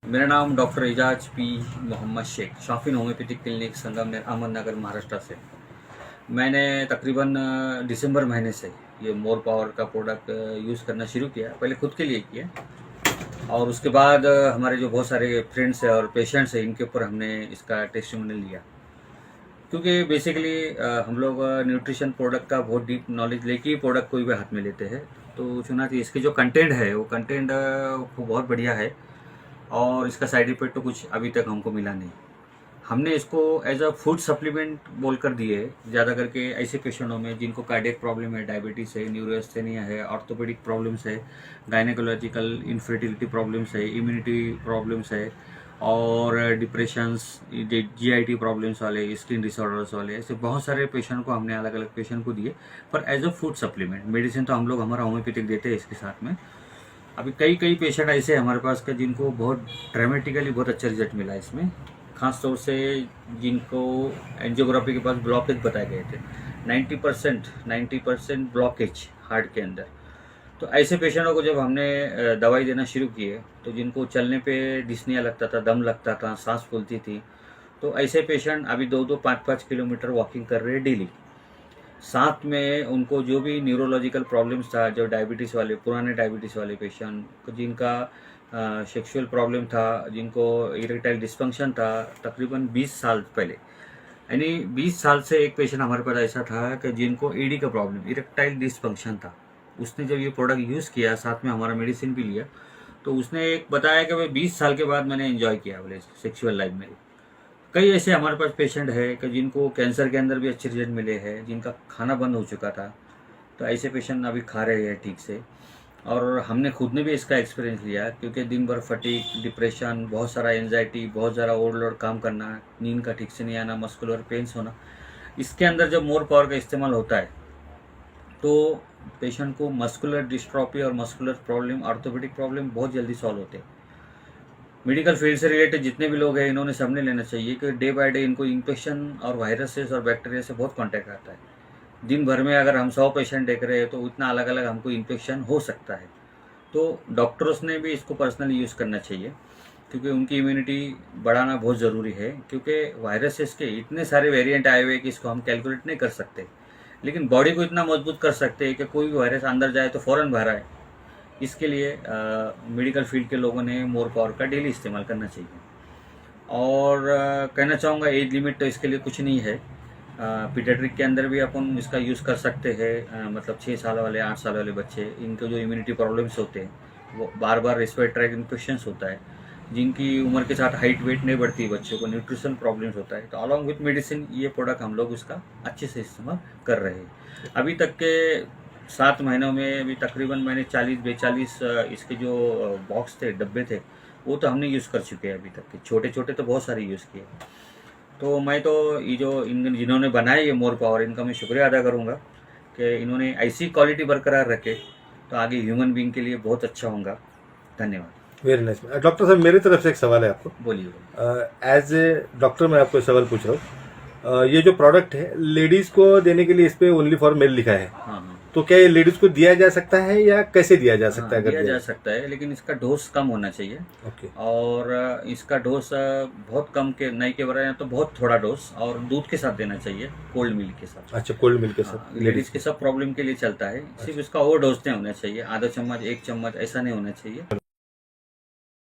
मेरा नाम doctor Ejaz P Mohammad Shaikh, Shafin homeopathic clinic, Sangamner, Ahmednagar, Maharashtra से। मैंने तकरीबन दिसंबर महीने से ये मोर पावर का प्रोडक्ट यूज़ करना शुरू किया। पहले खुद के लिए किया और उसके बाद हमारे जो बहुत सारे फ्रेंड्स हैं और पेशेंट्स हैं, इनके ऊपर हमने इसका टेस्टिमोनियल लिया। क्योंकि बेसिकली हम लोग न्यूट्रिशन प्रोडक्ट का बहुत डीप नॉलेज लेके ही प्रोडक्ट कोई भी हाथ में लेते हैं। तो चुना कि इसके जो कंटेंट है वो कंटेंट बहुत बढ़िया है और इसका साइड इफेक्ट तो कुछ अभी तक हमको मिला नहीं। हमने इसको एज अ फूड सप्लीमेंट बोलकर दिए, ज़्यादा करके ऐसे पेशेंटों में जिनको कार्डियक प्रॉब्लम है, डायबिटीज़ है, न्यूरोस्थेनिया है, ऑर्थोपेडिक प्रॉब्लम्स है, गायनेकोलॉजिकल इनफर्टिलिटी प्रॉब्लम्स है, इम्यूनिटी प्रॉब्लम्स है और डिप्रेशंस, जीआईटी प्रॉब्लम्स वाले, स्किन डिसऑर्डर्स वाले, ऐसे बहुत सारे पेशेंट को हमने अलग अलग पेशेंट को दिए। पर as a food supplement, medicine तो हम लोग हमारा होम्योपैथिक देते हैं इसके साथ में। अभी कई पेशेंट ऐसे हैं हमारे पास के जिनको बहुत ड्रामेटिकली बहुत अच्छा रिजल्ट मिला इसमें। खास तौर से जिनको एंजियोग्राफी के पास ब्लॉकेज बताए गए थे, 90% ब्लॉकेज हार्ट के अंदर। तो ऐसे पेशेंटों को जब हमने दवाई देना शुरू किए तो जिनको चलने पे डिस्निया लगता था, दम लगता था, सांस फूलती थी, तो ऐसे पेशेंट अभी 2-2, 5-5 किलोमीटर वॉकिंग कर रहे हैं डेली। साथ में उनको जो भी न्यूरोलॉजिकल प्रॉब्लम्स था, जो डायबिटीज़ वाले, पुराने डायबिटीज़ वाले पेशेंट, जिनका सेक्सुअल प्रॉब्लम था, जिनको इरेक्टाइल डिस्फंक्शन था, तकरीबन 20 साल पहले, यानी 20 साल से एक पेशेंट हमारे पास ऐसा था कि जिनको ईडी का प्रॉब्लम, इरेक्टाइल डिस्फंक्शन था। उसने जब ये प्रोडक्ट यूज़ किया, साथ में हमारा मेडिसिन भी लिया, तो उसने एक बताया कि भाई 20 साल के बाद मैंने एंजॉय किया बोले सेक्सुअल लाइफ में। कई ऐसे हमारे पास पेशेंट है कि जिनको कैंसर के अंदर भी अच्छे रिजल्ट मिले हैं, जिनका खाना बंद हो चुका था, तो ऐसे पेशेंट अभी खा रहे हैं ठीक से। और हमने खुद ने भी इसका एक्सपीरियंस लिया, क्योंकि दिन भर फटीग, डिप्रेशन, बहुत सारा एंजाइटी, बहुत ज़्यादा ओवरलोड काम करना, नींद का ठीक से नहीं आना, मस्कुलर पेन्स होना, इसके अंदर जब मोर पावर का इस्तेमाल होता है तो पेशेंट को मस्कुलर डिस्ट्रॉफी और मस्कुलर प्रॉब्लम, ऑर्थोपेडिक प्रॉब्लम बहुत जल्दी सॉल्व होते हैं। मेडिकल फील्ड से रिलेटेड जितने भी लोग हैं, इन्होंने सबने लेना चाहिए कि डे बाय डे इनको इन्फेक्शन और वायरसेस और बैक्टीरिया से बहुत कांटेक्ट आता है। दिन भर में अगर हम 100 पेशेंट देख रहे हैं तो इतना अलग अलग हमको इन्फेक्शन हो सकता है। तो डॉक्टर्स ने भी इसको पर्सनली यूज़ करना चाहिए, क्योंकि उनकी इम्यूनिटी बढ़ाना बहुत ज़रूरी है। क्योंकि वायरसेस के इतने सारे वेरिएंट आए हुए हैं कि इसको हम कैलकुलेट नहीं कर सकते, लेकिन बॉडी को इतना मजबूत कर सकते हैं कि कोई भी वायरस अंदर जाए तो फ़ौरन बाहर आए। इसके लिए मेडिकल फील्ड के लोगों ने मोर पावर का डेली इस्तेमाल करना चाहिए। और कहना चाहूँगा एज लिमिट तो इसके लिए कुछ नहीं है। पीडियाट्रिक के अंदर भी अपन इसका यूज़ कर सकते हैं। मतलब 6 साल वाले, 8 साल वाले बच्चे, इनको जो इम्यूनिटी प्रॉब्लम्स होते हैं, वो बार बार रेस्पिरेटरी ट्रैक इन्फेक्शंस होता है, जिनकी उम्र के साथ हाइट वेट नहीं बढ़ती, बच्चों को न्यूट्रिशन प्रॉब्लम्स होता है, तो अलॉन्ग विथ मेडिसिन ये प्रोडक्ट हम लोग उसका अच्छे से इस्तेमाल कर रहे हैं। अभी तक के 7 महीनों में अभी तकरीबन मैंने 40-42 इसके जो बॉक्स थे, डब्बे थे, वो तो हमने यूज़ कर चुके हैं अभी तक के। छोटे छोटे तो बहुत सारे यूज़ किए। तो मैं तो ये जो इन जिन्होंने बनाया ये मोर पावर, इनका मैं शुक्रिया अदा करूँगा कि इन्होंने ऐसी क्वालिटी बरकरार रखे, तो आगे ह्यूमन बीइंग के लिए बहुत अच्छा होगा। धन्यवाद। Very nice. डॉक्टर साहब, मेरी तरफ से एक सवाल है आपको। बोलिए। एज ए डॉक्टर मैं आपको सवाल पूछ रहा हूँ। ये जो प्रोडक्ट है लेडीज को देने के लिए इस पे ओनली फॉर मेल लिखा है, हाँ, तो क्या ये लेडीज को दिया जा सकता है या कैसे दिया जा सकता है? दिया जा सकता है, लेकिन इसका डोज कम होना चाहिए। ओके। और इसका डोज बहुत कम के नहीं के बराबर, तो बहुत थोड़ा डोज, और दूध के साथ देना चाहिए, कोल्ड मिल्क के साथ। अच्छा, कोल्ड मिल्क के साथ। लेडीज के सब प्रॉब्लम के लिए चलता है। सिर्फ इसका ओवर डोज नहीं होना चाहिए, आधा चम्मच, 1 चम्मच ऐसा नहीं होना चाहिए।